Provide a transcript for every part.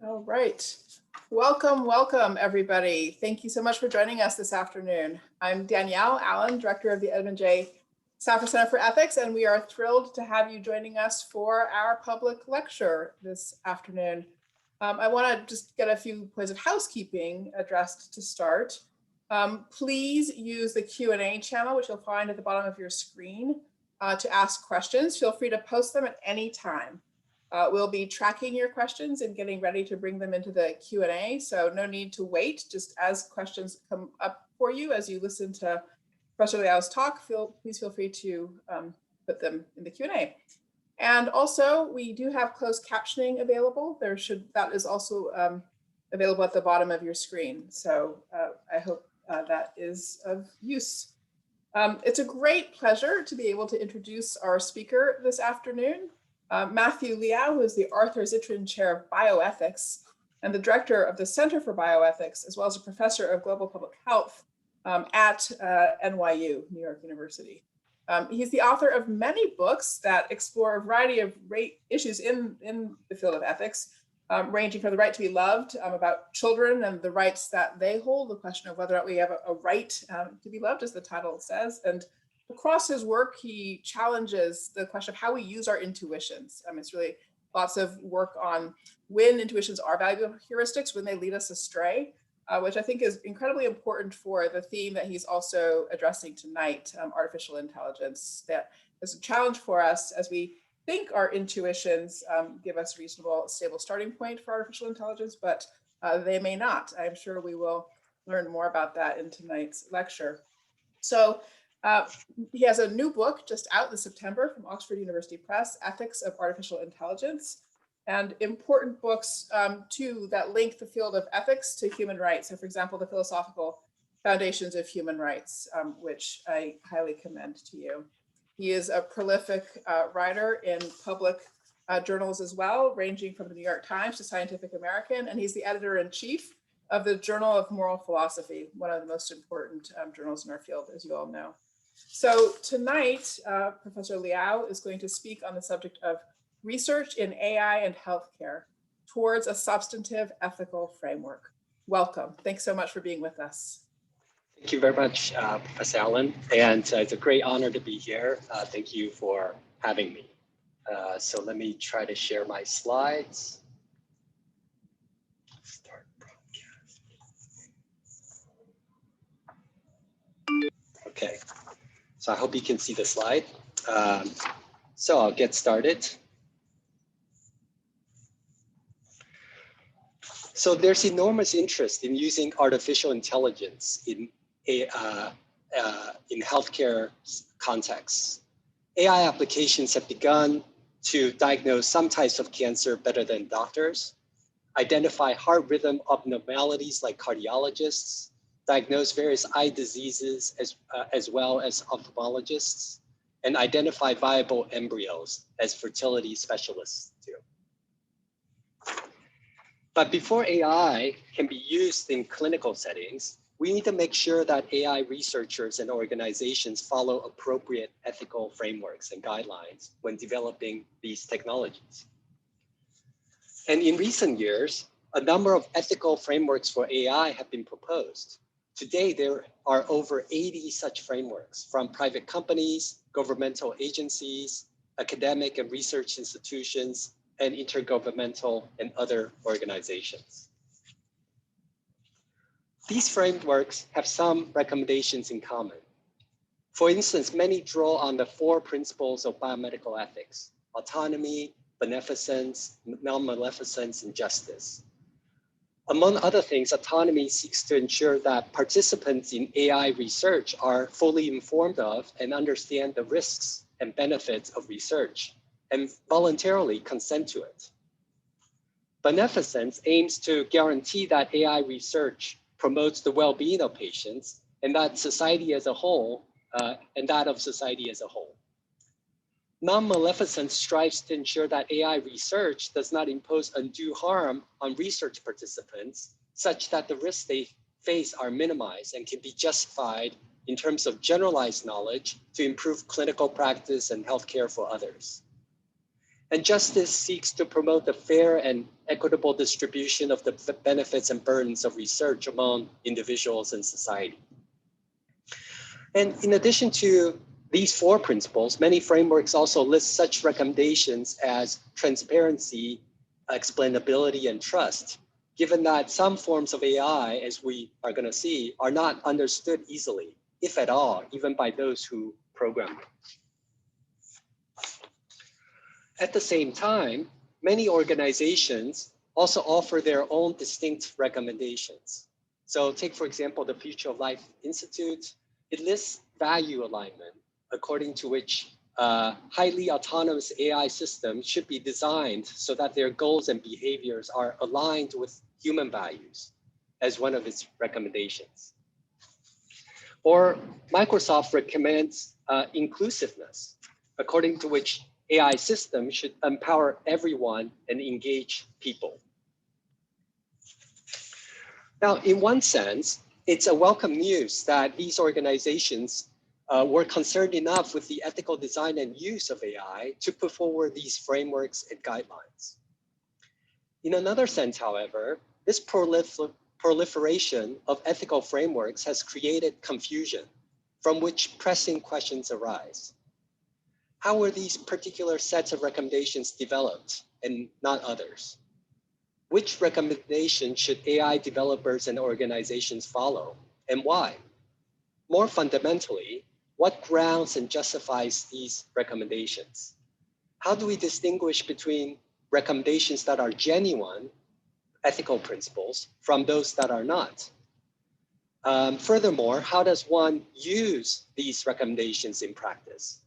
All right. Welcome, welcome, everybody. Thank you so much for joining us this afternoon. I'm Danielle Allen, Director of the Edmund J. Stafford Center for Ethics, and we are thrilled to have you joining us for our public lecture this afternoon. I want to just get a few points of housekeeping addressed to start. Please use the Q&A channel, which you'll find at the bottom of your screen, to ask questions. Feel free to post them at any time. We'll be tracking your questions and getting ready to bring them into the Q&A, so no need to wait. Just as questions come up for you as you listen to Professor Liao's talk, please feel free to put them in the Q&A. And also, we do have closed captioning available. That is also available at the bottom of your screen. So I hope that is of use. It's a great pleasure to be able to introduce our speaker this afternoon. Matthew Liao, who is the Arthur Zittrain Chair of Bioethics and the Director of the Center for Bioethics, as well as a Professor of Global Public Health at NYU, New York University. He's the author of many books that explore a variety of issues in the field of ethics, ranging from the right to be loved, about children and the rights that they hold, the question of whether or not we have a right to be loved, as the title says. And across his work, he challenges the question of how we use our intuitions. It's really lots of work on when intuitions are valuable heuristics, when they lead us astray, which I think is incredibly important for the theme that he's also addressing tonight, artificial intelligence. That is a challenge for us as we think our intuitions give us reasonable, stable starting point for artificial intelligence, but they may not. I'm sure we will learn more about that in tonight's lecture. So he has a new book just out this September from Oxford University Press, Ethics of Artificial Intelligence, and important books too that link the field of ethics to human rights. So for example, the Philosophical Foundations of Human Rights, which I highly commend to you. He is a prolific writer in public journals as well, ranging from the New York Times to Scientific American, and he's the editor-in-chief of the Journal of Moral Philosophy, one of the most important journals in our field, as you all know. So tonight, Professor Liao is going to speak on the subject of research in AI and healthcare towards a substantive ethical framework. Welcome. Thanks so much for being with us. Thank you very much, Professor Allen. And it's a great honor to be here. Thank you for having me. So let me try to share my slides. Start broadcast. Okay. So I hope you can see the slide. So I'll get started. So there's enormous interest in using artificial intelligence in healthcare contexts. AI applications have begun to diagnose some types of cancer better than doctors, identify heart rhythm abnormalities like cardiologists, diagnose various eye diseases as well as ophthalmologists, and identify viable embryos as fertility specialists do. But before AI can be used in clinical settings, we need to make sure that AI researchers and organizations follow appropriate ethical frameworks and guidelines when developing these technologies. And in recent years, a number of ethical frameworks for AI have been proposed. Today, there are over 80 such frameworks from private companies, governmental agencies, academic and research institutions, and intergovernmental and other organizations. These frameworks have some recommendations in common. For instance, many draw on the 4 principles of biomedical ethics: autonomy, beneficence, non-maleficence, and justice. Among other things, autonomy seeks to ensure that participants in AI research are fully informed of and understand the risks and benefits of research and voluntarily consent to it. Beneficence aims to guarantee that AI research promotes the well-being of patients and that society as a whole, and that of society as a whole. Non-maleficence strives to ensure that AI research does not impose undue harm on research participants, such that the risks they face are minimized and can be justified in terms of generalized knowledge to improve clinical practice and healthcare for others. And justice seeks to promote the fair and equitable distribution of the benefits and burdens of research among individuals and society. And in addition to these four principles, many frameworks also list such recommendations as transparency, explainability, and trust, given that some forms of AI, as we are going to see, are not understood easily, if at all, even by those who program them. At the same time, many organizations also offer their own distinct recommendations. So take, for example, the Future of Life Institute. It lists value alignment, according to which highly autonomous AI systems should be designed so that their goals and behaviors are aligned with human values as one of its recommendations. Or Microsoft recommends inclusiveness, according to which AI systems should empower everyone and engage people. Now, in one sense, it's a welcome news that these organizations were concerned enough with the ethical design and use of AI to put forward these frameworks and guidelines. In another sense, however, this proliferation of ethical frameworks has created confusion from which pressing questions arise. How were these particular sets of recommendations developed and not others? Which recommendation should AI developers and organizations follow, and why? More fundamentally, what grounds and justifies these recommendations? How do we distinguish between recommendations that are genuine ethical principles from those that are not? Furthermore, how does one use these recommendations in practice?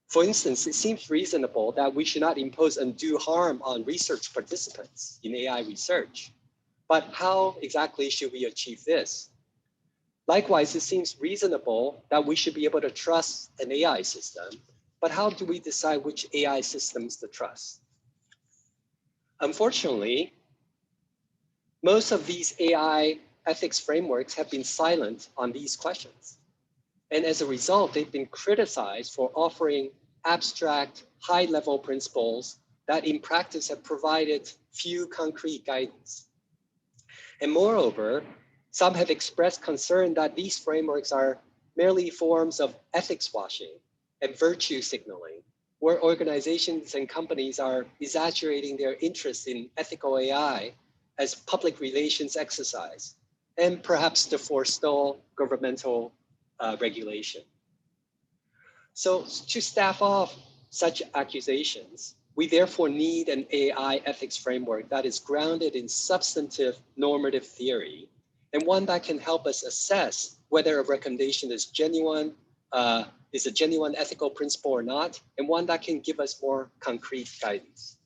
For instance, it seems reasonable that we should not impose undue harm on research participants in AI research. But how exactly should we achieve this? Likewise, it seems reasonable that we should be able to trust an AI system, but how do we decide which AI systems to trust? Unfortunately, most of these AI ethics frameworks have been silent on these questions. And as a result, they've been criticized for offering abstract, high-level principles that in practice have provided few concrete guidance. And moreover, some have expressed concern that these frameworks are merely forms of ethics washing and virtue signaling, where organizations and companies are exaggerating their interest in ethical AI as public relations exercise, and perhaps to forestall governmental regulation. So to staff off such accusations, we therefore need an AI ethics framework that is grounded in substantive normative theory, and one that can help us assess whether a recommendation is a genuine ethical principle or not, and one that can give us more concrete guidance.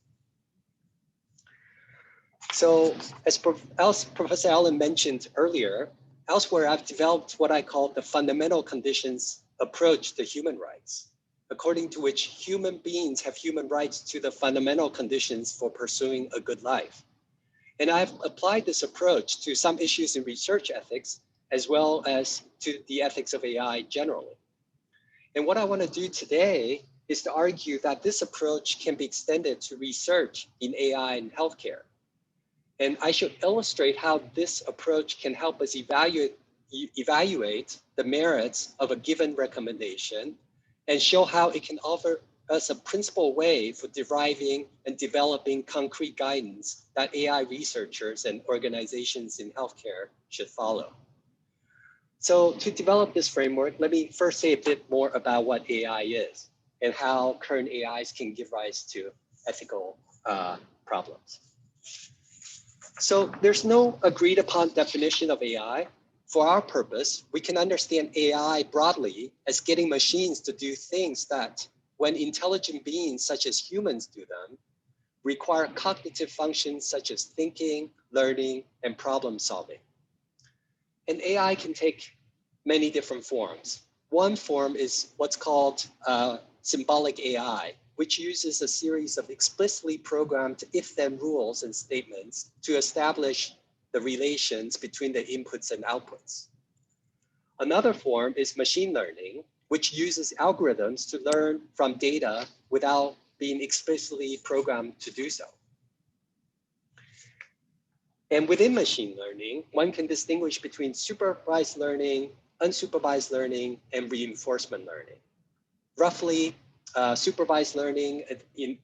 So as Professor Allen mentioned earlier, elsewhere I've developed what I call the fundamental conditions approach to human rights, according to which human beings have human rights to the fundamental conditions for pursuing a good life. And I've applied this approach to some issues in research ethics, as well as to the ethics of AI generally. And what I want to do today is to argue that this approach can be extended to research in AI and healthcare. And I should illustrate how this approach can help us evaluate the merits of a given recommendation and show how it can offer us a principal way for deriving and developing concrete guidance that AI researchers and organizations in healthcare should follow. So to develop this framework, let me first say a bit more about what AI is and how current AIs can give rise to ethical problems. So there's no agreed upon definition of AI. For our purpose, we can understand AI broadly as getting machines to do things that, when intelligent beings such as humans do them, require cognitive functions such as thinking, learning, and problem solving. And AI can take many different forms. One form is what's called symbolic AI, which uses a series of explicitly programmed if-then rules and statements to establish the relations between the inputs and outputs. Another form is machine learning, which uses algorithms to learn from data without being explicitly programmed to do so. And within machine learning, one can distinguish between supervised learning, unsupervised learning, and reinforcement learning. Roughly, supervised learning,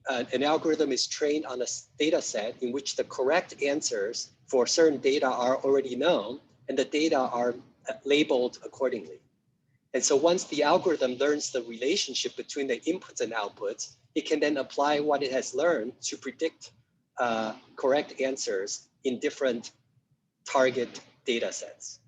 an algorithm is trained on a data set in which the correct answers for certain data are already known, and the data are labeled accordingly. And so once the algorithm learns the relationship between the inputs and outputs, it can then apply what it has learned to predict correct answers in different target data sets.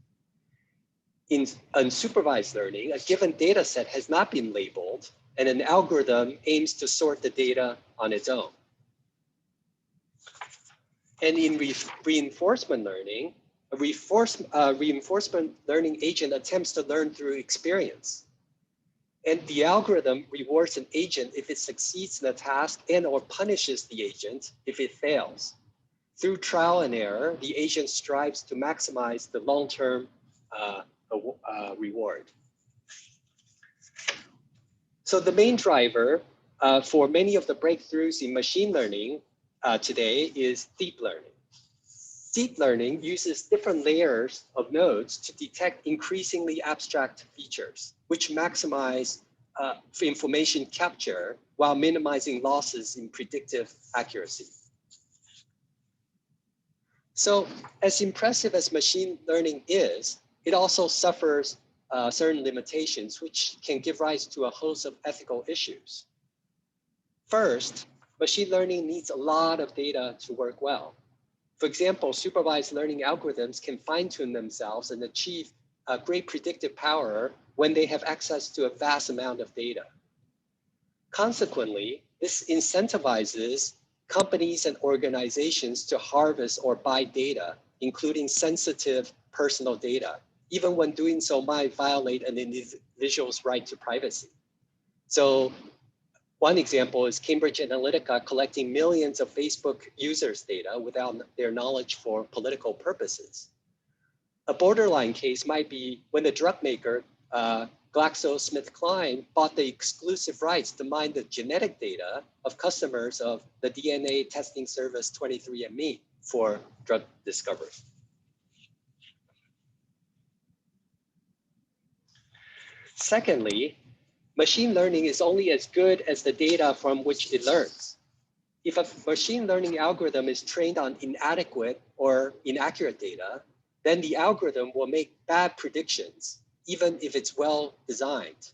In unsupervised learning, a given data set has not been labeled, and an algorithm aims to sort the data on its own. And in reinforcement learning, a reinforcement learning agent attempts to learn through experience. And the algorithm rewards an agent if it succeeds in a task and or punishes the agent if it fails. Through trial and error, the agent strives to maximize the long-term reward. So the main driver for many of the breakthroughs in machine learning today is deep learning. Deep learning uses different layers of nodes to detect increasingly abstract features, which maximize information capture while minimizing losses in predictive accuracy. So as impressive as machine learning is, it also suffers certain limitations, which can give rise to a host of ethical issues. First, machine learning needs a lot of data to work well. For example, supervised learning algorithms can fine-tune themselves and achieve great predictive power when they have access to a vast amount of data. Consequently, this incentivizes companies and organizations to harvest or buy data, including sensitive personal data, even when doing so might violate an individual's right to privacy. So one example is Cambridge Analytica collecting millions of Facebook users' data without their knowledge for political purposes. A borderline case might be when the drug maker, GlaxoSmithKline, bought the exclusive rights to mine the genetic data of customers of the DNA testing service 23andMe for drug discovery. Secondly, machine learning is only as good as the data from which it learns. If a machine learning algorithm is trained on inadequate or inaccurate data, then the algorithm will make bad predictions, even if it's well designed.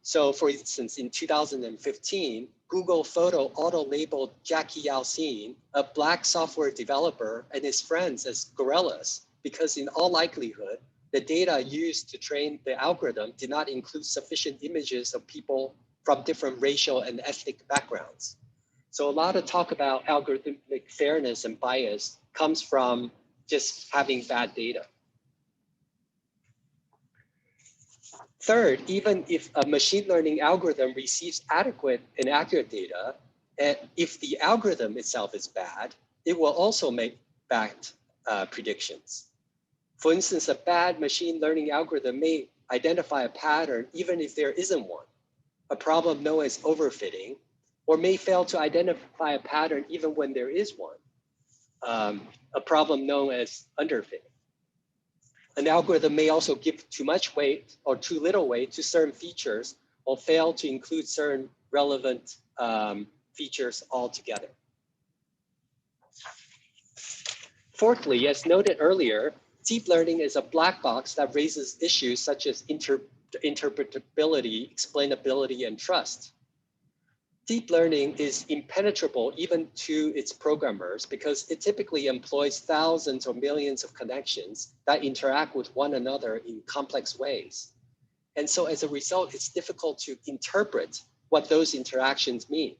So for instance, in 2015, Google Photo auto-labeled Jackie Yao-Sin, a Black software developer, and his friends as gorillas, because in all likelihood, the data used to train the algorithm did not include sufficient images of people from different racial and ethnic backgrounds. So a lot of talk about algorithmic fairness and bias comes from just having bad data. Third, even if a machine learning algorithm receives adequate and accurate data, and if the algorithm itself is bad, it will also make bad predictions. For instance, a bad machine learning algorithm may identify a pattern even if there isn't one, a problem known as overfitting, or may fail to identify a pattern even when there is one, a problem known as underfitting. An algorithm may also give too much weight or too little weight to certain features or fail to include certain relevant features altogether. Fourthly, as noted earlier, deep learning is a black box that raises issues such as interpretability, explainability, and trust. Deep learning is impenetrable even to its programmers because it typically employs thousands or millions of connections that interact with one another in complex ways. And so as a result, it's difficult to interpret what those interactions mean.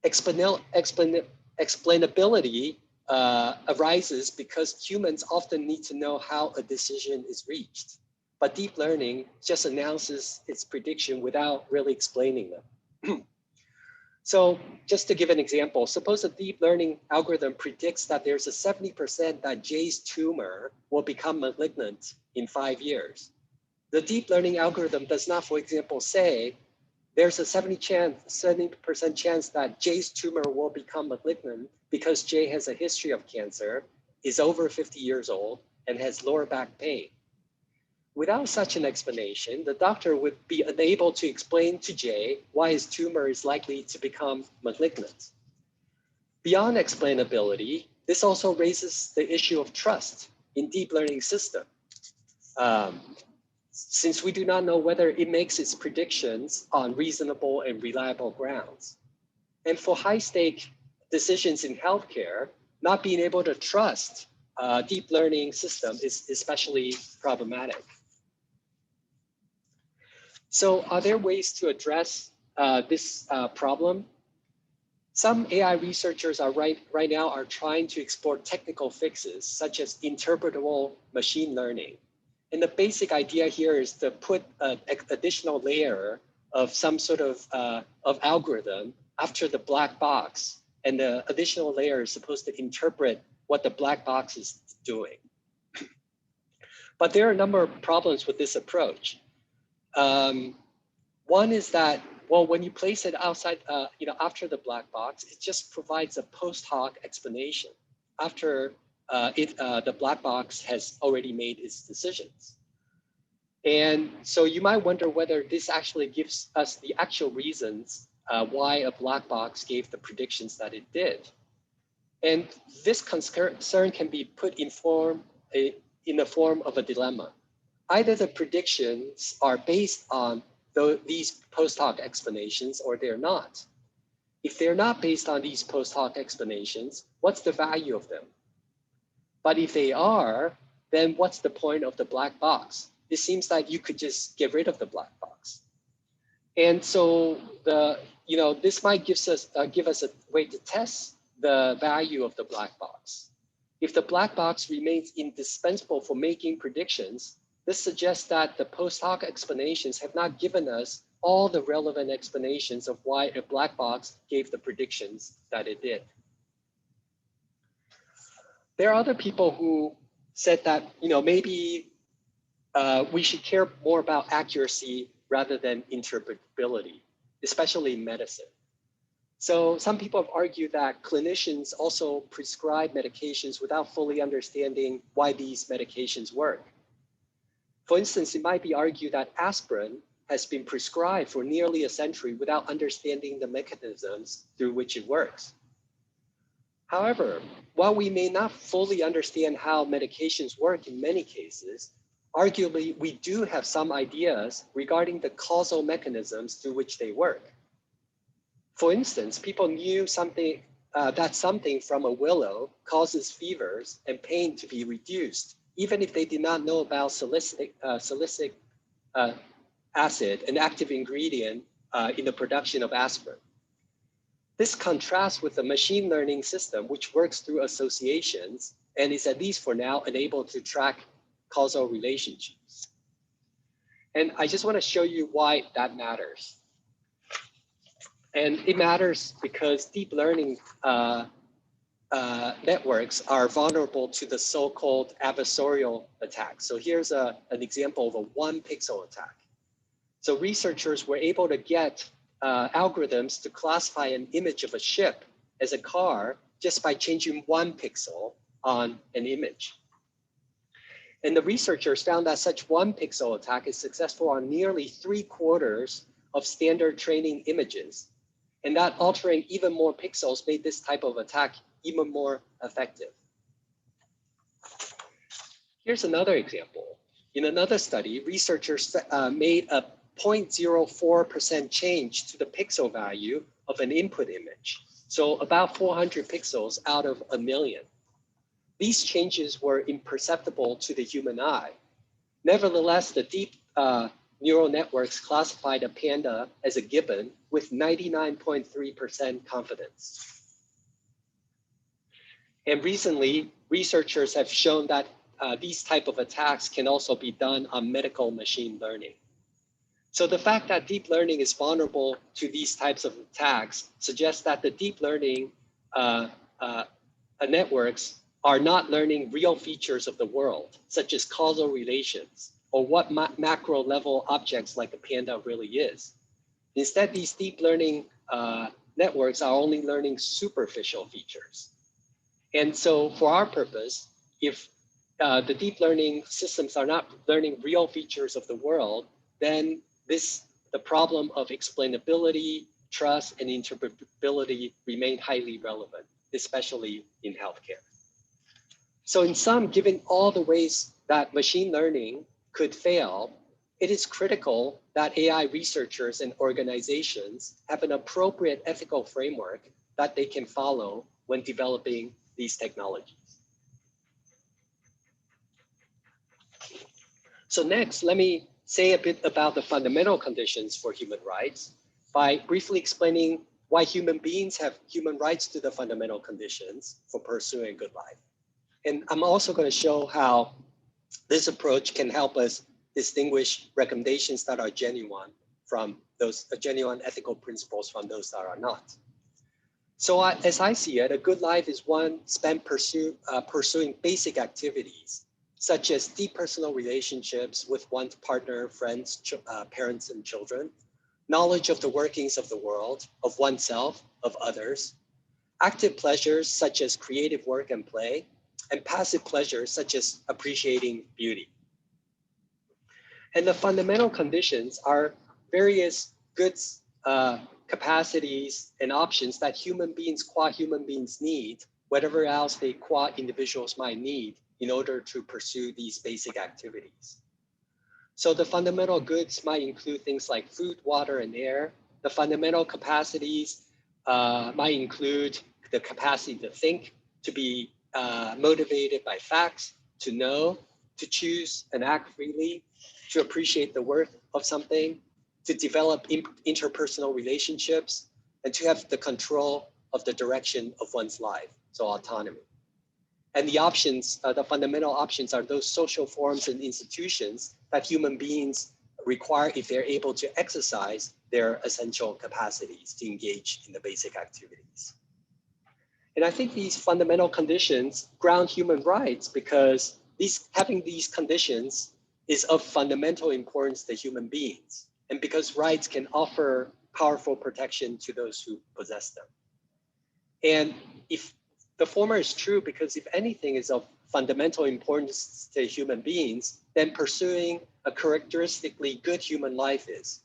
Explainability arises because humans often need to know how a decision is reached, but deep learning just announces its prediction without really explaining them. So just to give an example, suppose a deep learning algorithm predicts that there's a 70% that Jay's tumor will become malignant in 5 years. The deep learning algorithm does not, for example, say there's a 70% chance that Jay's tumor will become malignant because Jay has a history of cancer, is over 50 years old, and has lower back pain. Without such an explanation, the doctor would be unable to explain to Jay why his tumor is likely to become malignant. Beyond explainability, this also raises the issue of trust in deep learning system. Since we do not know whether it makes its predictions on reasonable and reliable grounds. And for high-stake decisions in healthcare, not being able to trust a deep learning system is especially problematic. So are there ways to address this problem? Some AI researchers are right now are trying to explore technical fixes, such as interpretable machine learning. And the basic idea here is to put an additional layer of some sort of algorithm after the black box. And the additional layer is supposed to interpret what the black box is doing. But there are a number of problems with this approach. One is that, well, when you place it outside, after the black box, it just provides a post hoc explanation after the black box has already made its decisions. And so you might wonder whether this actually gives us the actual reasons why a black box gave the predictions that it did. And this concern can be put in the form of a dilemma. Either the predictions are based on these post hoc explanations or they're not. If they're not based on these post hoc explanations, what's the value of them? But if they are, then what's the point of the black box? It seems like you could just get rid of the black box. And so this might give us a way to test the value of the black box. If the black box remains indispensable for making predictions, this suggests that the post hoc explanations have not given us all the relevant explanations of why a black box gave the predictions that it did. There are other people who said that maybe we should care more about accuracy rather than interpretability, especially in medicine. So some people have argued that clinicians also prescribe medications without fully understanding why these medications work. For instance, it might be argued that aspirin has been prescribed for nearly a century without understanding the mechanisms through which it works. However, while we may not fully understand how medications work in many cases, arguably we do have some ideas regarding the causal mechanisms through which they work. For instance, people knew that something from a willow causes fevers and pain to be reduced, even if they did not know about salicylic acid, an active ingredient in the production of aspirin. This contrasts with the machine learning system, which works through associations and is, at least for now, unable to track causal relationships. And I just want to show you why that matters. And it matters because deep learning networks are vulnerable to the so-called adversarial attack. So here's an example of a 1-pixel attack. So researchers were able to get algorithms to classify an image of a ship as a car just by changing 1 pixel on an image. And the researchers found that such 1-pixel attack is successful on nearly 3/4 of standard training images. And that altering even more pixels made this type of attack even more effective. Here's another example. In another study, researchers made a 0.04% change to the pixel value of an input image. So about 400 pixels out of 1 million. These changes were imperceptible to the human eye. Nevertheless, the deep neural networks classified a panda as a gibbon with 99.3% confidence. And recently, researchers have shown that these type of attacks can also be done on medical machine learning. So the fact that deep learning is vulnerable to these types of attacks suggests that the deep learning networks are not learning real features of the world, such as causal relations, or what macro level objects like a panda really is. Instead, these deep learning networks are only learning superficial features. And so for our purpose, if the deep learning systems are not learning real features of the world, then the problem of explainability, trust, and interpretability remain highly relevant, especially in healthcare. So in sum, given all the ways that machine learning could fail, it is critical that AI researchers and organizations have an appropriate ethical framework that they can follow when developing these technologies. So next, let me say a bit about the fundamental conditions for human rights by briefly explaining why human beings have human rights to the fundamental conditions for pursuing a good life. And I'm also going to show how this approach can help us distinguish recommendations that are genuine from those genuine ethical principles from those that are not. So as I see it, a good life is one spent pursuing basic activities, such as deep personal relationships with one's partner, friends, parents, and children, knowledge of the workings of the world, of oneself, of others, active pleasures such as creative work and play, and passive pleasures such as appreciating beauty. And the fundamental conditions are various goods, capacities, and options that human beings, qua human beings need, whatever else they qua individuals might need in order to pursue these basic activities. So the fundamental goods might include things like food, water, and air. The fundamental capacities might include the capacity to think, to be motivated by facts, to know, to choose and act freely, to appreciate the worth of something, to develop interpersonal relationships, and to have the control of the direction of one's life, so autonomy. And the options, the fundamental options are those social forms and institutions that human beings require if they're able to exercise their essential capacities to engage in the basic activities. And I think these fundamental conditions ground human rights because having these conditions is of fundamental importance to human beings, and because rights can offer powerful protection to those who possess them. And if the former is true, because if anything is of fundamental importance to human beings, then pursuing a characteristically good human life is.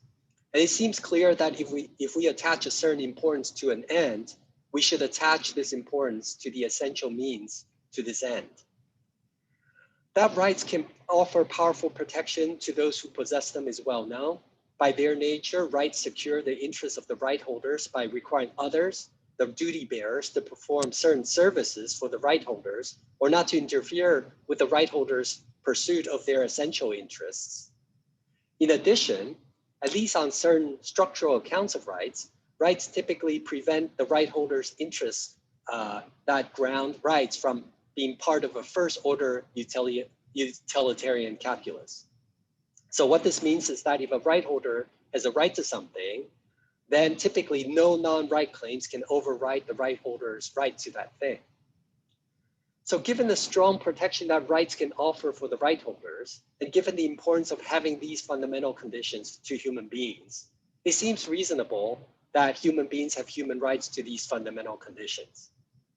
And it seems clear that if we attach a certain importance to an end, we should attach this importance to the essential means to this end. That rights can offer powerful protection to those who possess them is well known. By their nature, rights secure the interests of the right holders by requiring others, the duty bearers, to perform certain services for the right holders, or not to interfere with the right holders' pursuit of their essential interests. In addition, at least on certain structural accounts of rights, rights typically prevent the right holders' interests that ground rights from being part of a first-order utilitarian calculus. So what this means is that if a right holder has a right to something, then typically no non-right claims can override the right holder's right to that thing. So given the strong protection that rights can offer for the right holders, and given the importance of having these fundamental conditions to human beings, it seems reasonable that human beings have human rights to these fundamental conditions.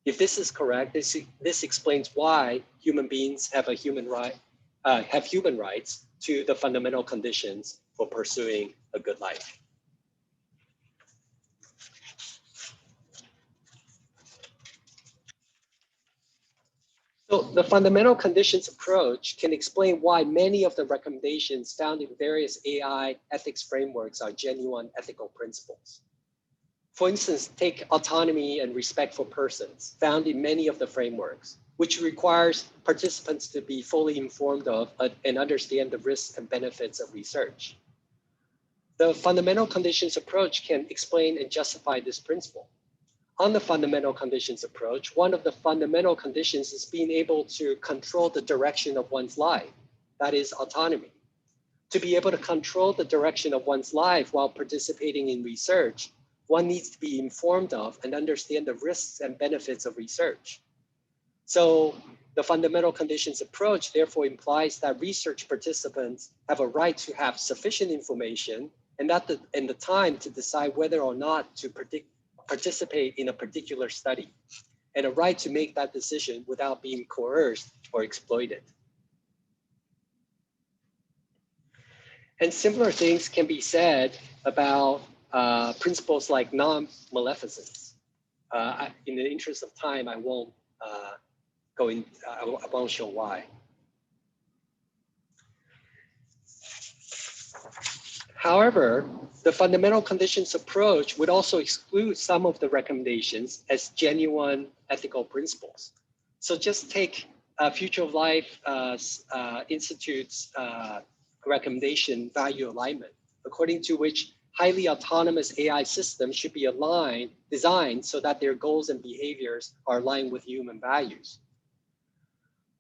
If this is correct, this explains why human beings have human rights to the fundamental conditions for pursuing a good life. So the fundamental conditions approach can explain why many of the recommendations found in various AI ethics frameworks are genuine ethical principles. For instance, take autonomy and respect for persons, found in many of the frameworks, which requires participants to be fully informed of and understand the risks and benefits of research. The fundamental conditions approach can explain and justify this principle. On the fundamental conditions approach, one of the fundamental conditions is being able to control the direction of one's life, that is autonomy. To be able to control the direction of one's life while participating in research, one needs to be informed of and understand the risks and benefits of research. So the fundamental conditions approach therefore implies that research participants have a right to have sufficient information and the time to decide whether or not to participate in a particular study, and a right to make that decision without being coerced or exploited. And similar things can be said about principles like non-maleficence. In the interest of time, I won't I won't show why. However, the fundamental conditions approach would also exclude some of the recommendations as genuine ethical principles. So just take Future of Life Institute's recommendation value alignment, according to which highly autonomous AI systems should be designed so that their goals and behaviors are aligned with human values.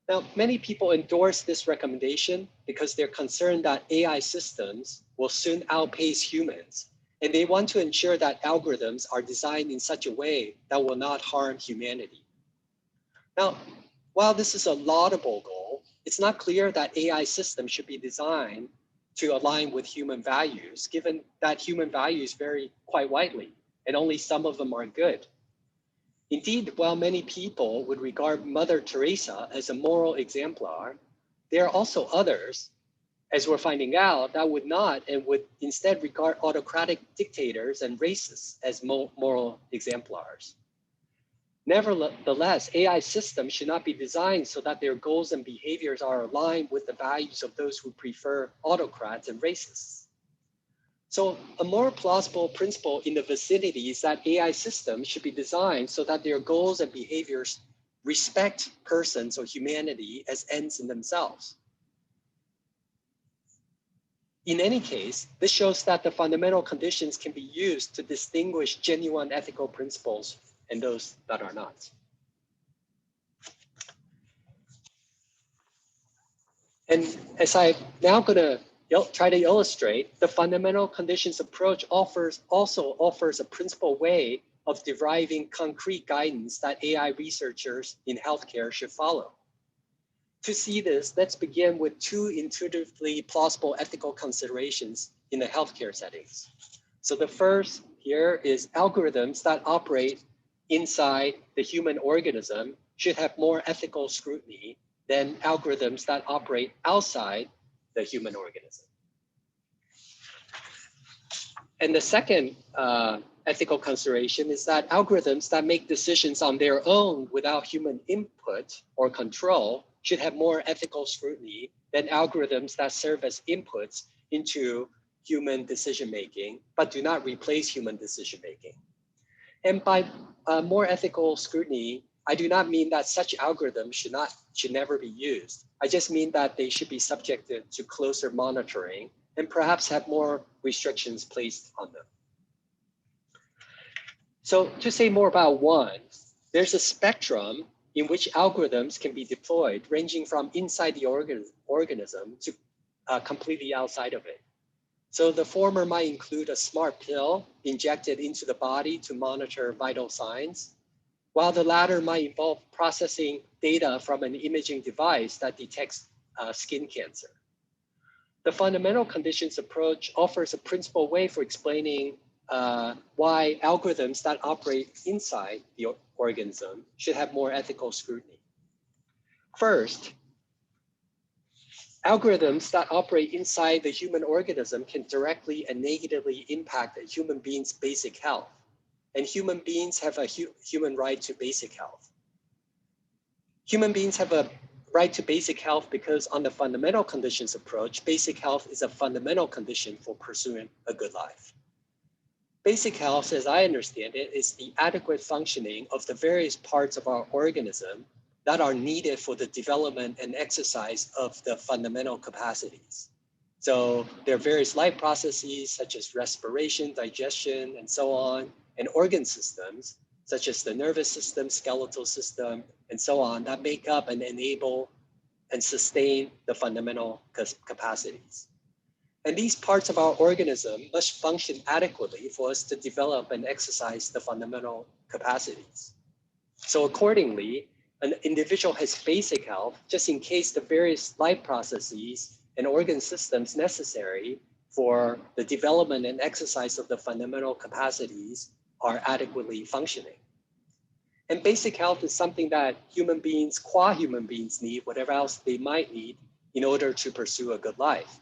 Now, many people endorse this recommendation because they're concerned that AI systems will soon outpace humans, and they want to ensure that algorithms are designed in such a way that will not harm humanity. Now, while this is a laudable goal, it's not clear that AI systems should be designed to align with human values, given that human values vary quite widely, and only some of them are good. Indeed, while many people would regard Mother Teresa as a moral exemplar, there are also others, as we're finding out, that would not and would instead regard autocratic dictators and racists as moral exemplars. Nevertheless, AI systems should not be designed so that their goals and behaviors are aligned with the values of those who prefer autocrats and racists. So a more plausible principle in the vicinity is that AI systems should be designed so that their goals and behaviors respect persons or humanity as ends in themselves. In any case, this shows that the fundamental conditions can be used to distinguish genuine ethical principles and those that are not. And as I'm now going to try to illustrate, the fundamental conditions approach also offers a principled way of deriving concrete guidance that AI researchers in healthcare should follow. To see this, let's begin with two intuitively plausible ethical considerations in the healthcare settings. So the first here is algorithms that operate inside the human organism should have more ethical scrutiny than algorithms that operate outside the human organism. And the second ethical consideration is that algorithms that make decisions on their own without human input or control should have more ethical scrutiny than algorithms that serve as inputs into human decision-making, but do not replace human decision-making. And by more ethical scrutiny, I do not mean that such algorithms should never be used. I just mean that they should be subjected to closer monitoring and perhaps have more restrictions placed on them. So to say more about one, there's a spectrum in which algorithms can be deployed, ranging from inside the organism to completely outside of it. So the former might include a smart pill injected into the body to monitor vital signs, while the latter might involve processing data from an imaging device that detects skin cancer. The fundamental conditions approach offers a principled way for explaining why algorithms that operate inside the organism should have more ethical scrutiny. First, algorithms that operate inside the human organism can directly and negatively impact a human being's basic health. And human beings have a human right to basic health. Human beings have a right to basic health because on the fundamental conditions approach, basic health is a fundamental condition for pursuing a good life. Basic health, as I understand it, is the adequate functioning of the various parts of our organism that are needed for the development and exercise of the fundamental capacities. So there are various life processes such as respiration, digestion, and so on, and organ systems such as the nervous system, skeletal system, and so on that make up and enable and sustain the fundamental capacities. And these parts of our organism must function adequately for us to develop and exercise the fundamental capacities. So accordingly, an individual has basic health just in case the various life processes and organ systems necessary for the development and exercise of the fundamental capacities are adequately functioning. And basic health is something that human beings, qua-human beings need, whatever else they might need in order to pursue a good life.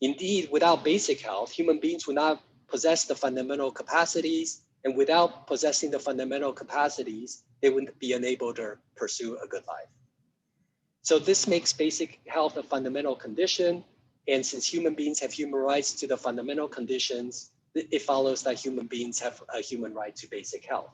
Indeed, without basic health, human beings would not possess the fundamental capacities, and without possessing the fundamental capacities, they wouldn't be unable to pursue a good life. So this makes basic health a fundamental condition, and since human beings have human rights to the fundamental conditions, it follows that human beings have a human right to basic health.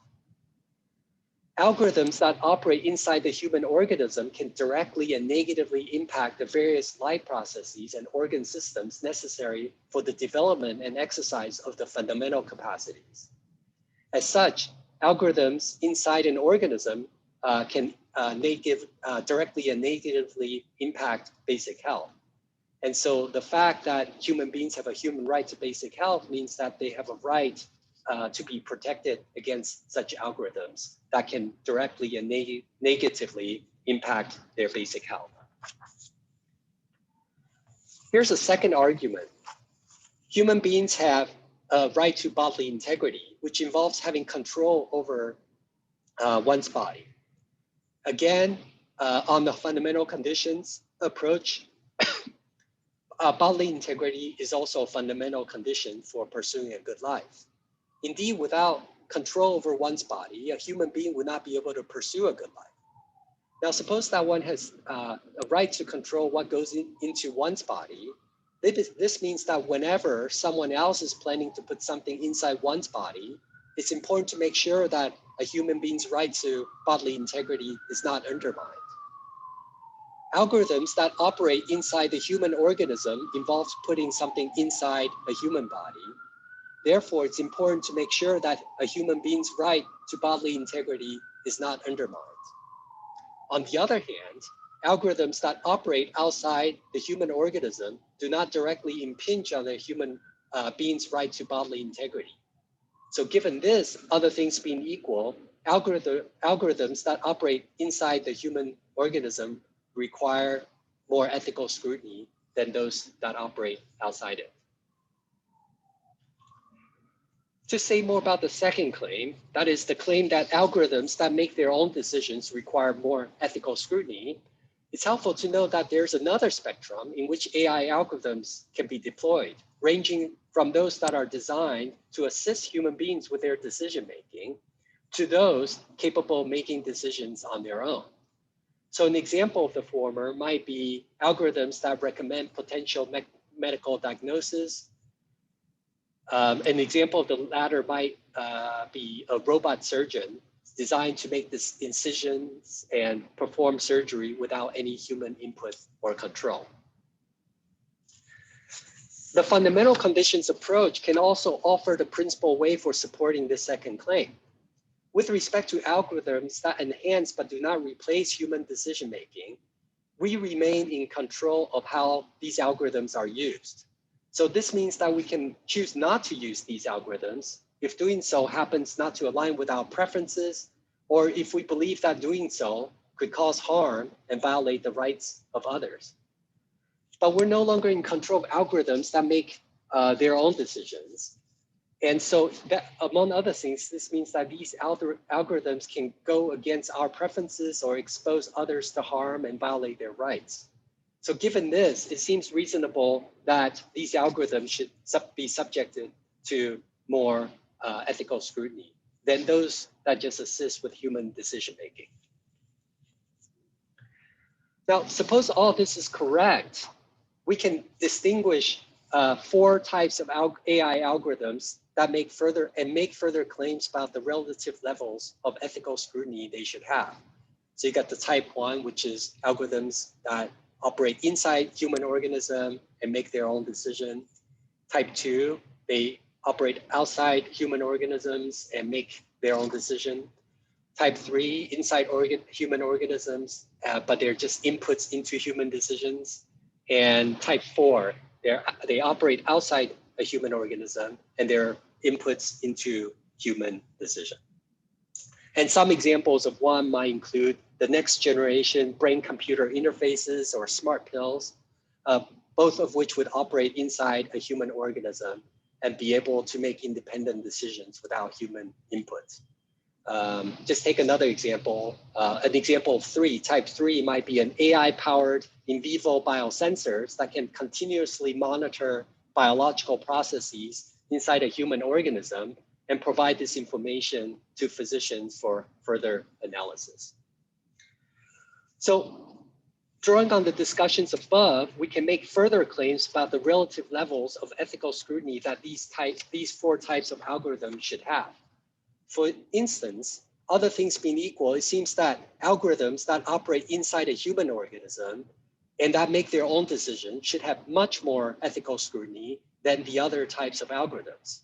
Algorithms that operate inside the human organism can directly and negatively impact the various life processes and organ systems necessary for the development and exercise of the fundamental capacities. As such, algorithms inside an organism can directly and negatively impact basic health. And so the fact that human beings have a human right to basic health means that they have a right to be protected against such algorithms that can directly and negatively impact their basic health. Here's a second argument. Human beings have a right to bodily integrity, which involves having control over one's body. Again, on the fundamental conditions approach, bodily integrity is also a fundamental condition for pursuing a good life. Indeed, without control over one's body, a human being would not be able to pursue a good life. Now, suppose that one has a right to control what goes into one's body. This means that whenever someone else is planning to put something inside one's body, it's important to make sure that a human being's right to bodily integrity is not undermined. Algorithms that operate inside the human organism involves putting something inside a human body. Therefore, it's important to make sure that a human being's right to bodily integrity is not undermined. On the other hand, algorithms that operate outside the human organism do not directly impinge on the human being's right to bodily integrity. So given this, other things being equal, algorithms that operate inside the human organism require more ethical scrutiny than those that operate outside it. To say more about the second claim, that is the claim that algorithms that make their own decisions require more ethical scrutiny, it's helpful to know that there's another spectrum in which AI algorithms can be deployed, ranging from those that are designed to assist human beings with their decision-making to those capable of making decisions on their own. So an example of the former might be algorithms that recommend potential medical diagnosis. An example of the latter might be a robot surgeon designed to make these incisions and perform surgery without any human input or control. The fundamental conditions approach can also offer the principal way for supporting this second claim. With respect to algorithms that enhance but do not replace human decision-making, we remain in control of how these algorithms are used. So this means that we can choose not to use these algorithms if doing so happens not to align with our preferences, or if we believe that doing so could cause harm and violate the rights of others. But we're no longer in control of algorithms that make their own decisions. And so that, among other things, this means that these algorithms can go against our preferences or expose others to harm and violate their rights. So given this, it seems reasonable that these algorithms should be subjected to more ethical scrutiny than those that just assist with human decision-making. Now, suppose all this is correct, we can distinguish 4 types of AI algorithms that make further claims about the relative levels of ethical scrutiny they should have. So you got the type 1, which is algorithms that operate inside human organism and make their own decision. Type 2, they operate outside human organisms and make their own decision. Type 3, inside human organisms, but they're just inputs into human decisions. And type 4, they operate outside a human organism and they're inputs into human decision. And some examples of one might include the next generation brain-computer interfaces or smart pills. both of which would operate inside a human organism and be able to make independent decisions without human input. Just take another example. An example of type 3 might be an AI-powered in vivo biosensors that can continuously monitor biological processes inside a human organism and provide this information to physicians for further analysis. So, drawing on the discussions above, we can make further claims about the relative levels of ethical scrutiny that these 4 types of algorithms should have. For instance, other things being equal, it seems that algorithms that operate inside a human organism and that make their own decisions should have much more ethical scrutiny than the other types of algorithms.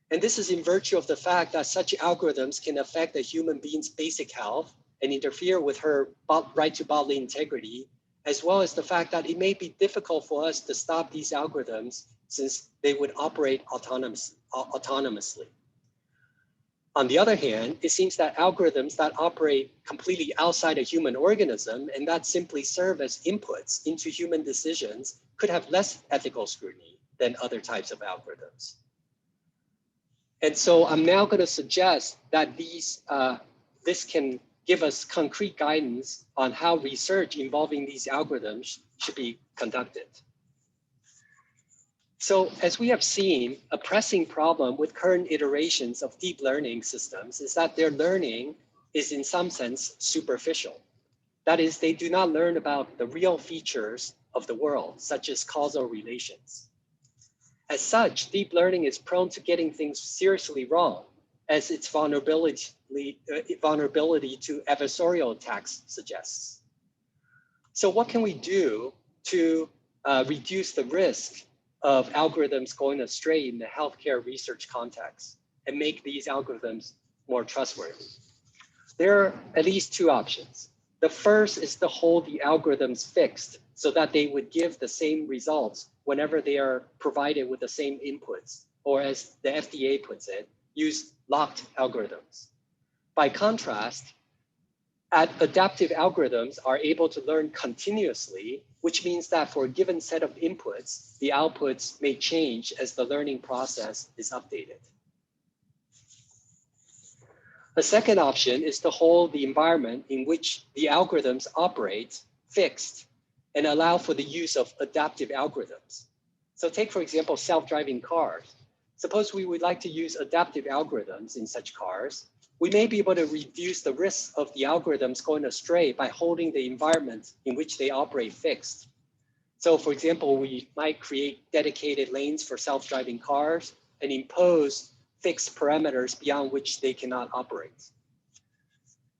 And this is in virtue of the fact that such algorithms can affect a human being's basic health and interfere with her right to bodily integrity, as well as the fact that it may be difficult for us to stop these algorithms since they would operate autonomously. On the other hand, it seems that algorithms that operate completely outside a human organism and that simply serve as inputs into human decisions could have less ethical scrutiny than other types of algorithms. And so I'm now going to suggest that this can give us concrete guidance on how research involving these algorithms should be conducted. So as we have seen, a pressing problem with current iterations of deep learning systems is that their learning is in some sense superficial. That is, they do not learn about the real features of the world, such as causal relations. As such, deep learning is prone to getting things seriously wrong, as its vulnerability to adversarial attacks suggests. So what can we do to reduce the risk of algorithms going astray in the healthcare research context and make these algorithms more trustworthy? There are at least 2 options. The first is to hold the algorithms fixed so that they would give the same results whenever they are provided with the same inputs, or as the FDA puts it, use locked algorithms. By contrast, adaptive algorithms are able to learn continuously, which means that for a given set of inputs, the outputs may change as the learning process is updated. A second option is to hold the environment in which the algorithms operate fixed and allow for the use of adaptive algorithms. So take, for example, self-driving cars. Suppose we would like to use adaptive algorithms in such cars. We may be able to reduce the risk of the algorithms going astray by holding the environment in which they operate fixed. So for example, we might create dedicated lanes for self-driving cars and impose fixed parameters beyond which they cannot operate.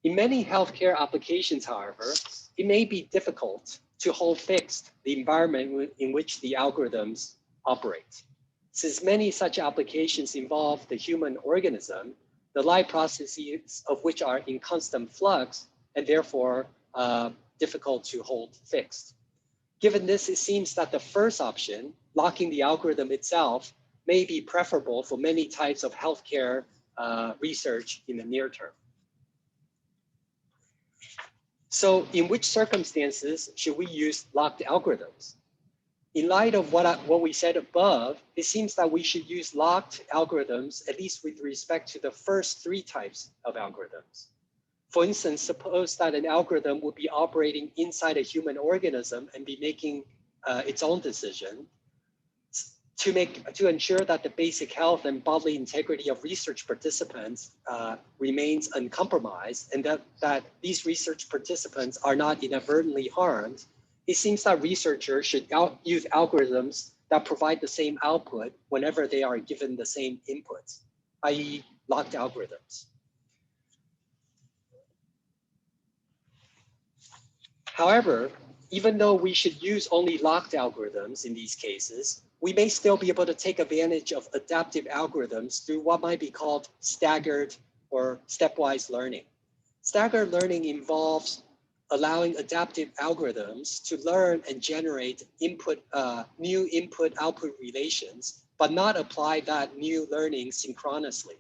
In many healthcare applications, however, it may be difficult to hold fixed the environment in which the algorithms operate. Since many such applications involve the human organism, the life processes of which are in constant flux and therefore difficult to hold fixed. Given this, it seems that the first option, locking the algorithm itself, may be preferable for many types of healthcare research in the near term. So in which circumstances should we use locked algorithms? In light of what we said above, it seems that we should use locked algorithms, at least with respect to the first 3 types of algorithms. For instance, suppose that an algorithm would be operating inside a human organism and be making its own decision. To ensure that the basic health and bodily integrity of research participants remains uncompromised and that these research participants are not inadvertently harmed, it seems that researchers should use algorithms that provide the same output whenever they are given the same inputs, i.e. locked algorithms. However, even though we should use only locked algorithms in these cases, we may still be able to take advantage of adaptive algorithms through what might be called staggered or stepwise learning. Staggered learning involves allowing adaptive algorithms to learn and generate new input-output relations, but not apply that new learning synchronously.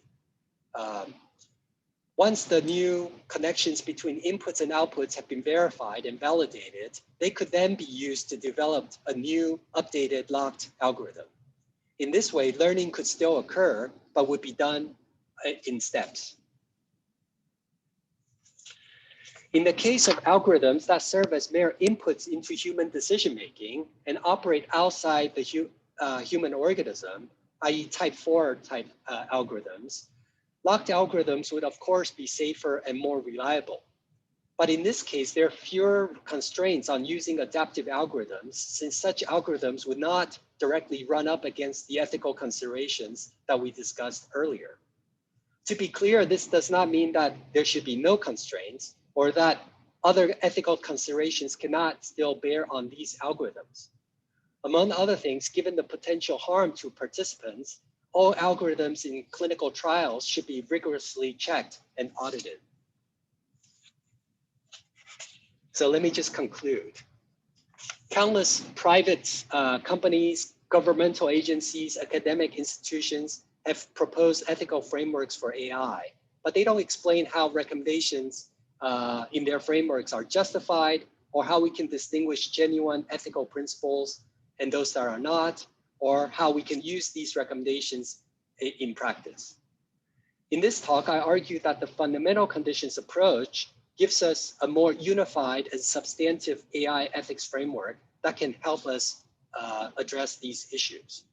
once the new connections between inputs and outputs have been verified and validated, they could then be used to develop a new updated locked algorithm. In this way, learning could still occur, but would be done in steps. In the case of algorithms that serve as mere inputs into human decision-making and operate outside the human organism, i.e. type 4 type algorithms, locked algorithms would of course be safer and more reliable. But in this case, there are fewer constraints on using adaptive algorithms, since such algorithms would not directly run up against the ethical considerations that we discussed earlier. To be clear, this does not mean that there should be no constraints or that other ethical considerations cannot still bear on these algorithms. Among other things, given the potential harm to participants, all algorithms in clinical trials should be rigorously checked and audited. So let me just conclude. Countless private companies, governmental agencies, academic institutions have proposed ethical frameworks for AI, but they don't explain how recommendations in their frameworks are justified, or how we can distinguish genuine ethical principles and those that are not, or how we can use these recommendations in practice. In this talk, I argue that the fundamental conditions approach gives us a more unified and substantive AI ethics framework that can help us address these issues.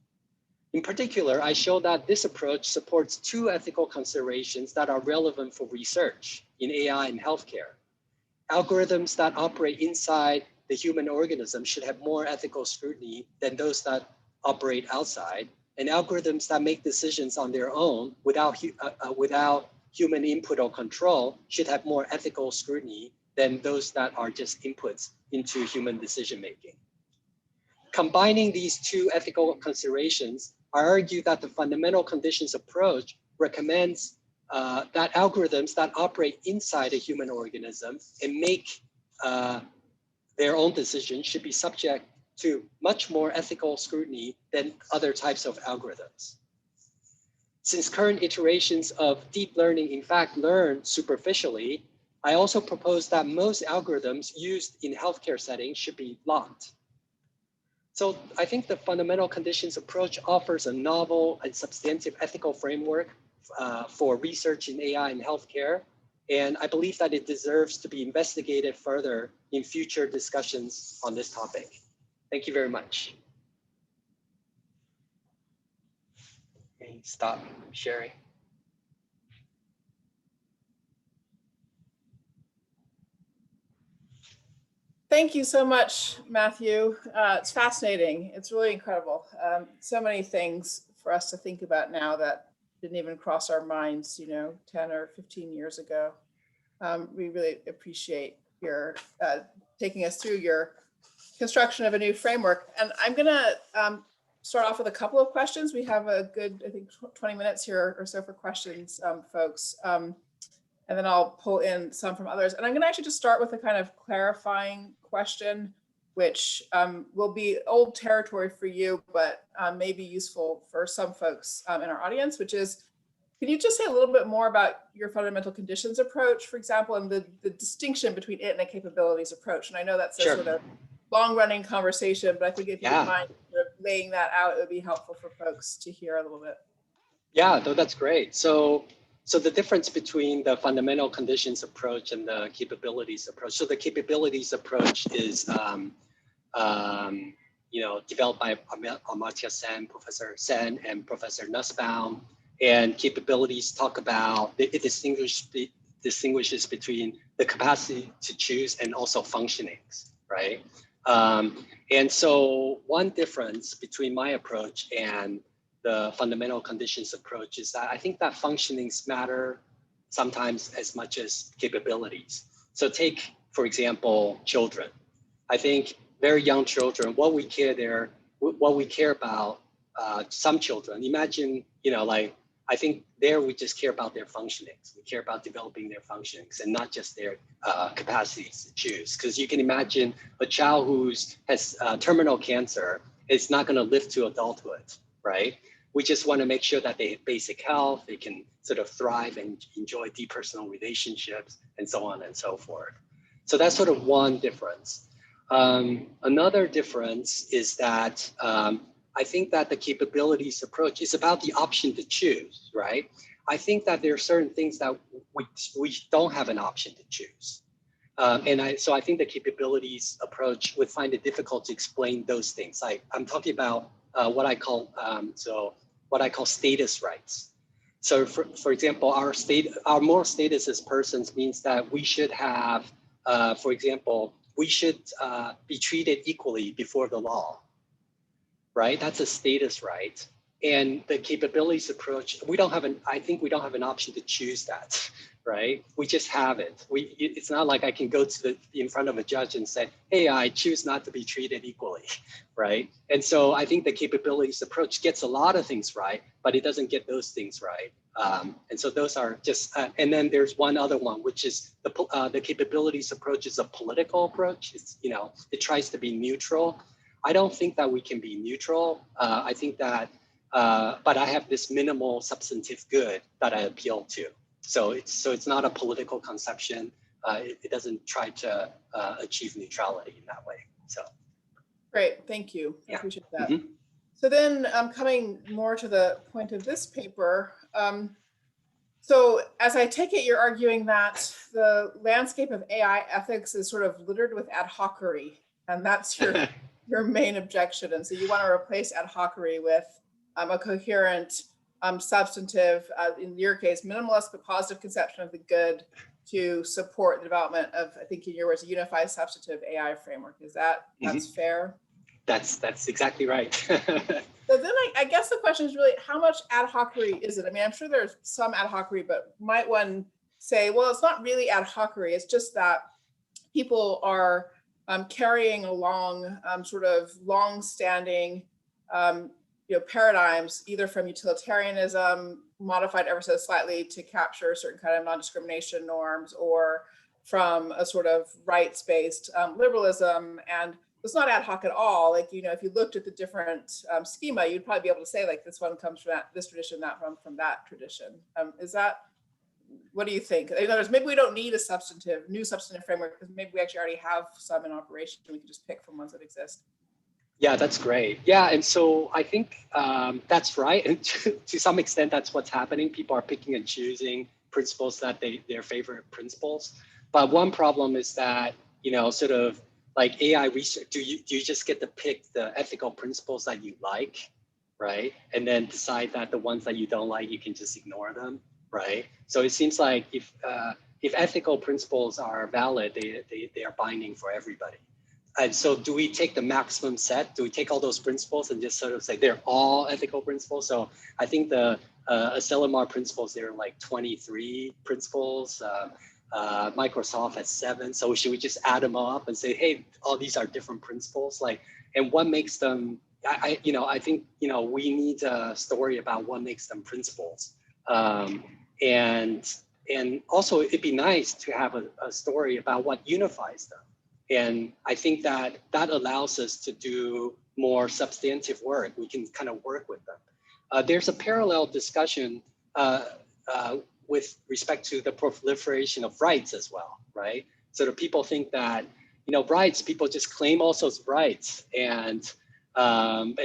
In particular, I show that this approach supports two ethical considerations that are relevant for research in AI and healthcare. Algorithms that operate inside the human organism should have more ethical scrutiny than those that operate outside, and algorithms that make decisions on their own without human input or control should have more ethical scrutiny than those that are just inputs into human decision-making. Combining these two ethical considerations, I argue that the fundamental conditions approach recommends that algorithms that operate inside a human organism and make their own decisions should be subject to much more ethical scrutiny than other types of algorithms. Since current iterations of deep learning in fact learn superficially, I also propose that most algorithms used in healthcare settings should be locked. So I think the fundamental conditions approach offers a novel and substantive ethical framework for research in AI and healthcare, and I believe that it deserves to be investigated further in future discussions on this topic. Thank you very much. Stop sharing. Thank you so much, Matthew. It's fascinating. It's really incredible. So many things for us to think about now that didn't even cross our minds, 10 or 15 years ago. We really appreciate your taking us through your construction of a new framework. And I'm gonna start off with a couple of questions. We have a good, I think, 20 minutes here or so for questions, folks. And then I'll pull in some from others. And I'm gonna actually just start with a kind of clarifying question, which will be old territory for you, but may be useful for some folks in our audience, which is, can you just say a little bit more about your fundamental conditions approach, for example, and the distinction between it and a capabilities approach? And I know that's a sort of long-running conversation, but I think if you don't mind sort of laying that out, it would be helpful for folks to hear a little bit. Yeah, no, that's great. So the difference between the fundamental conditions approach and the capabilities approach. So the capabilities approach is, developed by Amartya Sen, Professor Sen, and Professor Nussbaum. And capabilities talk about, it distinguishes between the capacity to choose and also functionings, right? And so one difference between my approach and the fundamental conditions approach is that I think that functionings matter sometimes as much as capabilities. So take, for example, children. I think very young children, what we care about, some children, imagine, I think there we just care about their functionings. We care about developing their functionings and not just their capacities to choose. Because you can imagine a child who has terminal cancer is not going to live to adulthood, right? We just want to make sure that they have basic health, they can sort of thrive and enjoy deep personal relationships, and so on and so forth. So that's sort of one difference. Another difference is that I think that the capabilities approach is about the option to choose, right? I think that there are certain things that we don't have an option to choose. So I think the capabilities approach would find it difficult to explain those things. I'm talking about what I call status rights. So for example, our moral status as persons means that we should have, for example, we should be treated equally before the law, right? That's a status right. And the capabilities approach, I think we don't have an option to choose that, right? We just have it. It's not like I can go in front of a judge and say, hey, I choose not to be treated equally, right? And so I think the capabilities approach gets a lot of things right, but it doesn't get those things right. And so those are just, and then there's one other one, which is the capabilities approach is a political approach. It's, it tries to be neutral. I don't think that we can be neutral. I think that, but I have this minimal substantive good that I appeal to. So it's not a political conception. It doesn't try to achieve neutrality in that way. So. Great, thank you. I appreciate that. Mm-hmm. So then coming more to the point of this paper, so as I take it, you're arguing that the landscape of AI ethics is sort of littered with ad hocery, and that's your main objection. And so you want to replace ad hocery with a coherent, substantive, in your case, minimalist but positive conception of the good to support the development of, I think in your words, a unified substantive AI framework. Is that, that's fair? That's exactly right. So then I guess the question is really, how much ad hocery is it? I mean, I'm sure there's some ad hocery, but might one say, well, it's not really ad hocery. It's just that people are carrying along sort of long-standing paradigms, either from utilitarianism, modified ever so slightly to capture certain kind of non-discrimination norms, or from a sort of rights-based liberalism. And it's not ad hoc at all. Like, if you looked at the different schema, you'd probably be able to say, like, this one comes from this tradition, that from that tradition. Is that, what do you think? In other words, maybe we don't need a new substantive framework, because maybe we actually already have some in operation. We can just pick from ones that exist. Yeah, that's great. Yeah, and so I think that's right. And to some extent, that's what's happening. People are picking and choosing principles that their favorite principles. But one problem is that, sort of like AI research, do you just get to pick the ethical principles that you like, right? And then decide that the ones that you don't like, you can just ignore them, right? So it seems like if ethical principles are valid, they are binding for everybody. And so do we take the maximum set? Do we take all those principles and just sort of say they're all ethical principles? So I think the Acellamar principles, there are like 23 principles. Microsoft has 7. So should we just add them up and say, hey, all these are different principles? Like, and what makes them, I think, we need a story about what makes them principles. And also it'd be nice to have a story about what unifies them. And I think that allows us to do more substantive work. We can kind of work with them. There's a parallel discussion with respect to the proliferation of rights as well, right? So the people think that, rights, people just claim all sorts of rights, and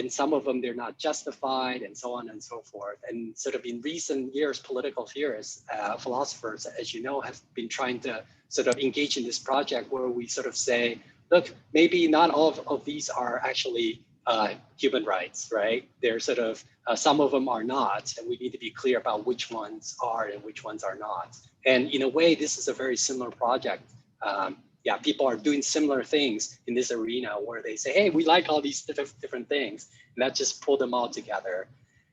some of them, they're not justified, and so on and so forth. And sort of in recent years, political theorists, philosophers, as you know, have been trying to sort of engage in this project where we sort of say, look, maybe not all of these are actually human rights, right? They're sort of, some of them are not, and we need to be clear about which ones are and which ones are not. And in a way, this is a very similar project. People are doing similar things in this arena where they say, hey, we like all these different things, and let's just pull them all together.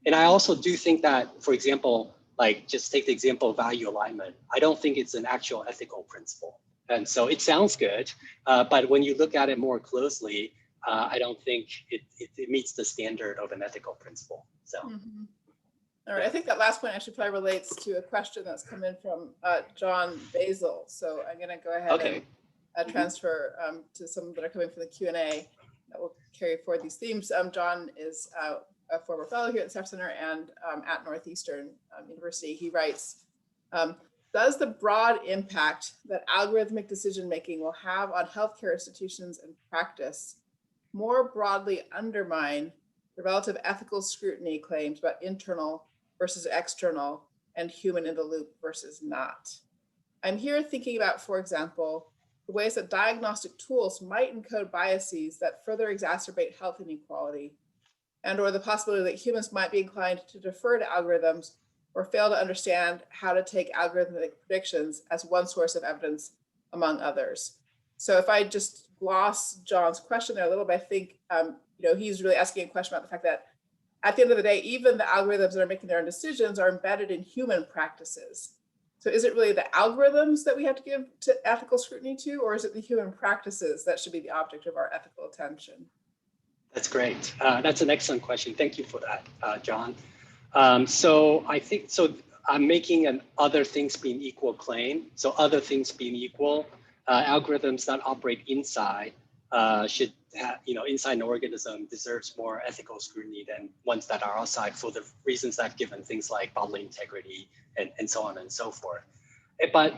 And I also do think that, for example, like just take the example of value alignment. I don't think it's an actual ethical principle. And so it sounds good, but when you look at it more closely, I don't think it meets the standard of an ethical principle. So. Mm-hmm. All right, I think that last point actually probably relates to a question that's come in from John Basil. So I'm gonna go ahead and transfer to some that are coming from the Q&A that will carry forward these themes. John is a former fellow here at the Staff Center and at Northeastern University. He writes, does the broad impact that algorithmic decision-making will have on healthcare institutions and practice more broadly undermine the relative ethical scrutiny claims about internal versus external and human in the loop versus not? I'm here thinking about, for example, the ways that diagnostic tools might encode biases that further exacerbate health inequality, and or the possibility that humans might be inclined to defer to algorithms or fail to understand how to take algorithmic predictions as one source of evidence among others. So if I just gloss John's question there a little bit, I think he's really asking a question about the fact that at the end of the day, even the algorithms that are making their own decisions are embedded in human practices. So is it really the algorithms that we have to give to ethical scrutiny to, or is it the human practices that should be the object of our ethical attention? That's great. That's an excellent question. Thank you for that, John. So I think, I'm making an other things being equal claim. So other things being equal, algorithms that operate inside should have, inside an organism deserves more ethical scrutiny than ones that are outside for the reasons I've given, things like bodily integrity and so on and so forth. But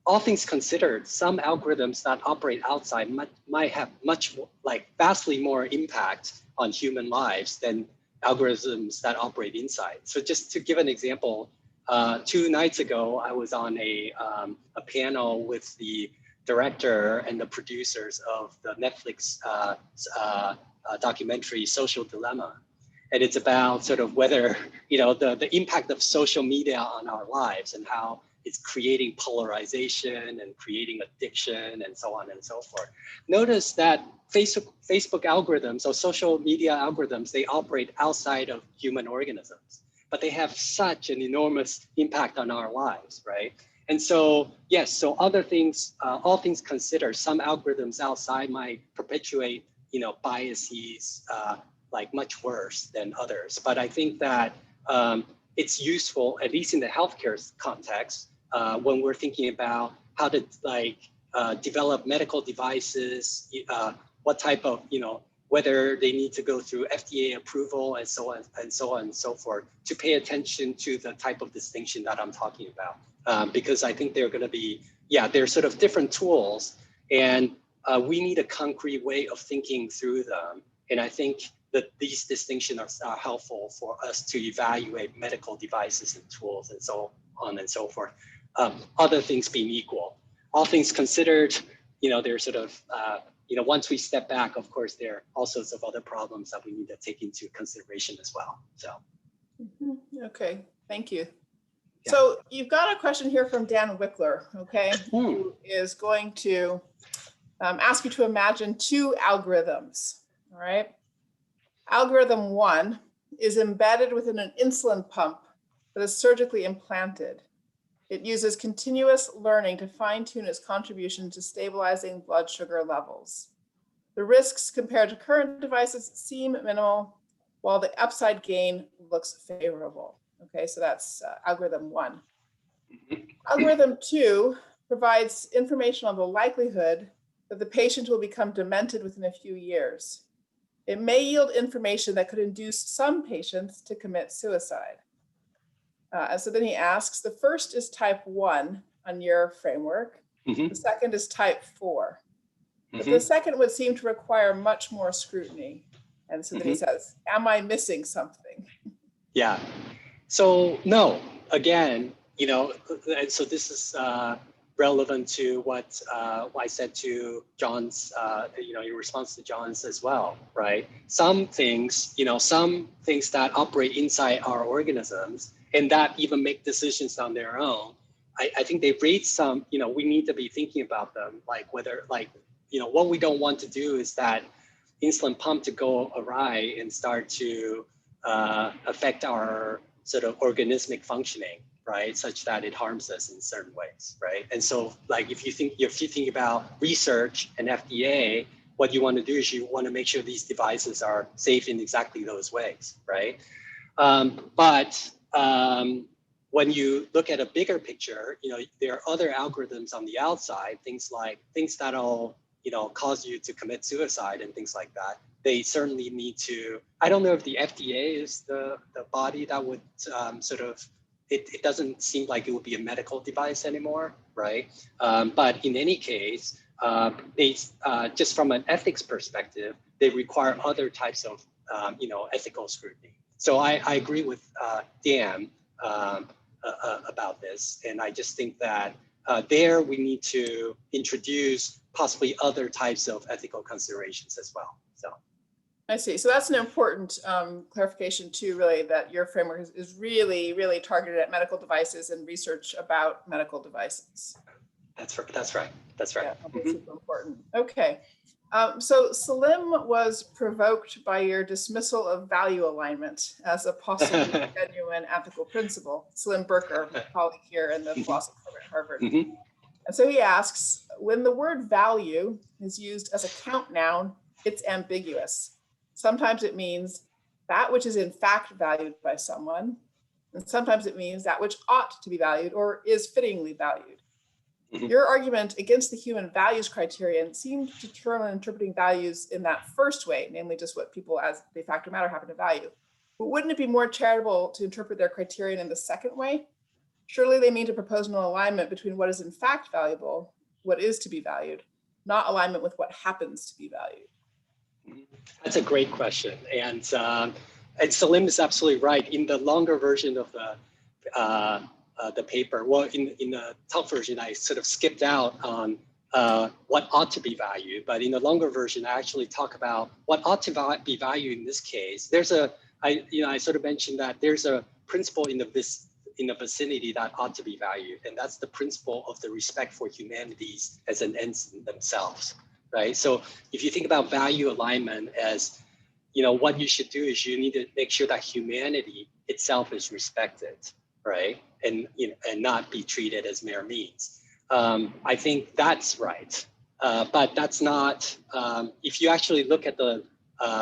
all things considered, some algorithms that operate outside might have vastly more impact on human lives than algorithms that operate inside. So just to give an example, 2 nights ago, I was on a panel with the director and the producers of the Netflix documentary Social Dilemma. And it's about sort of whether, the impact of social media on our lives and how it's creating polarization and creating addiction and so on and so forth. Notice that Facebook algorithms or social media algorithms, they operate outside of human organisms, but they have such an enormous impact on our lives, right? And so, yes, so other things, all things considered, some algorithms outside might perpetuate, biases like much worse than others. But I think that it's useful, at least in the healthcare context, when we're thinking about how to develop medical devices, what type of, whether they need to go through FDA approval and so on and so on and so forth, to pay attention to the type of distinction that I'm talking about. Because I think they're going to be, they're sort of different tools, and we need a concrete way of thinking through them. And I think that these distinctions are helpful for us to evaluate medical devices and tools and so on and so forth. Other things being equal, all things considered, they're sort of, once we step back, of course, there are all sorts of other problems that we need to take into consideration as well. So. Okay, thank you. Yeah. So you've got a question here from Dan Wickler, okay, who is going to ask you to imagine 2 algorithms, all right? Algorithm 1 is embedded within an insulin pump that is surgically implanted. It uses continuous learning to fine-tune its contribution to stabilizing blood sugar levels. The risks compared to current devices seem minimal, while the upside gain looks favorable. Okay, so that's algorithm 1. Algorithm 2 provides information on the likelihood that the patient will become demented within a few years. It may yield information that could induce some patients to commit suicide. And so then he asks, the first is type 1 on your framework. The second is type 4. But the second would seem to require much more scrutiny. And so then he says, am I missing something? Yeah. So no, again, and so this is relevant to what I said to John's, in response to John's as well, right? Some things that operate inside our organisms and that even make decisions on their own, I think they raise some, we need to be thinking about them, like whether, what we don't want to do is that insulin pump to go awry and start to affect our sort of organismic functioning, right? Such that it harms us in certain ways, right? And so if you think about research and FDA, what you want to do is you want to make sure these devices are safe in exactly those ways, right? But when you look at a bigger picture, there are other algorithms on the outside, things that'll, cause you to commit suicide and things like that they certainly need to, I don't know if the FDA is the body that would sort of, it doesn't seem like it would be a medical device anymore, right? But in any case, they just from an ethics perspective, they require other types of ethical scrutiny. So I agree with Dan about this, and I just think that there we need to introduce possibly other types of ethical considerations as well. So I see. So that's an important clarification too, really, that your framework is really, really targeted at medical devices and research about medical devices. That's right. That's right. Yeah, that's super important. Okay. So Salim was provoked by your dismissal of value alignment as a possibly genuine ethical principle. Salim Burker, my colleague here in the philosophy program at Harvard. And so he asks, when the word value is used as a count noun, it's ambiguous. Sometimes it means that which is in fact valued by someone, and sometimes it means that which ought to be valued or is fittingly valued. Your argument against the human values criterion seemed to turn on interpreting values in that first way, namely just what people as de facto matter happen to value. But wouldn't it be more charitable to interpret their criterion in the second way? Surely they mean to propose an alignment between what is in fact valuable, what is to be valued, not alignment with what happens to be valued. That's a great question. And Salim is absolutely right. In the longer version of the paper, well, in the top version, I sort of skipped out on what ought to be valued. But in the longer version, I actually talk about what ought to be valued in this case. I sort of mentioned that there's a principle in the vicinity that ought to be valued. And that's the principle of the respect for humanities as an end in themselves. Right. So if you think about value alignment as, what you should do is you need to make sure that humanity itself is respected, right? And not be treated as mere means. I think that's right. But that's not, if you actually look at the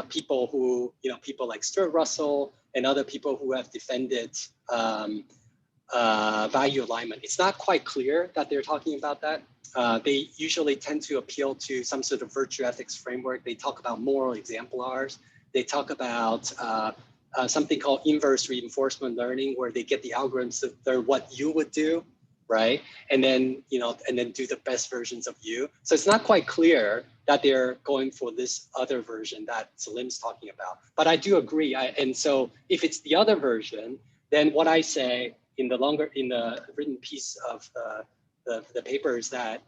people who, people like Stuart Russell and other people who have defended value alignment, it's not quite clear that they're talking about that. They usually tend to appeal to some sort of virtue ethics framework. They talk about moral exemplars. They talk about something called inverse reinforcement learning, where they get the algorithms that they're what you would do, right? And then, and then do the best versions of you. So it's not quite clear that they're going for this other version that Salim's talking about. But I do agree. And so if it's the other version, then what I say in the written piece of the paper is that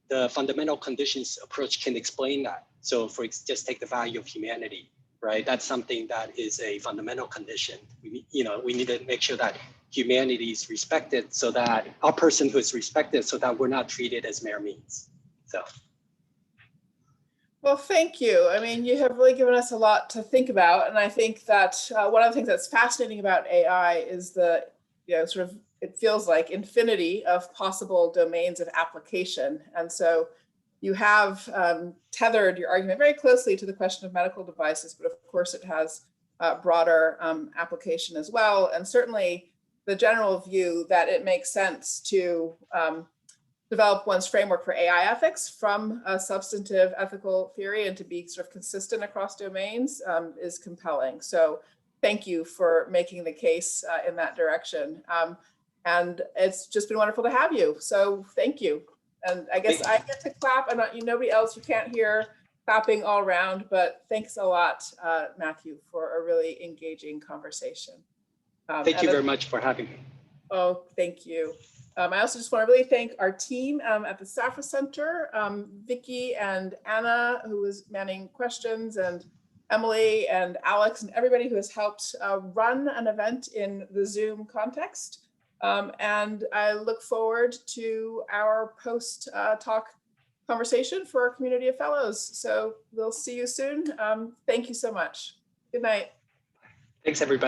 the fundamental conditions approach can explain that. So just take the value of humanity, right? That's something that is a fundamental condition. We need to make sure that humanity is respected, so that our personhood is respected, so that we're not treated as mere means. So. Well, thank you. I mean, you have really given us a lot to think about. And I think that one of the things that's fascinating about AI is the, sort of, it feels like infinity of possible domains of application. And so you have tethered your argument very closely to the question of medical devices, but of course it has broader application as well. And certainly the general view that it makes sense to develop one's framework for AI ethics from a substantive ethical theory and to be sort of consistent across domains is compelling. So thank you for making the case in that direction. And it's just been wonderful to have you. So thank you. And I guess I get to clap, and nobody else, you can't hear clapping all around, but thanks a lot, Matthew, for a really engaging conversation. Thank you very much for having me. Oh, thank you. I also just want to really thank our team at the Safra Center, Vicky and Anna, who was manning questions, and Emily and Alex and everybody who has helped run an event in the Zoom context. And I look forward to our post-talk conversation for our community of fellows. So we'll see you soon. Thank you so much. Good night. Thanks, everybody.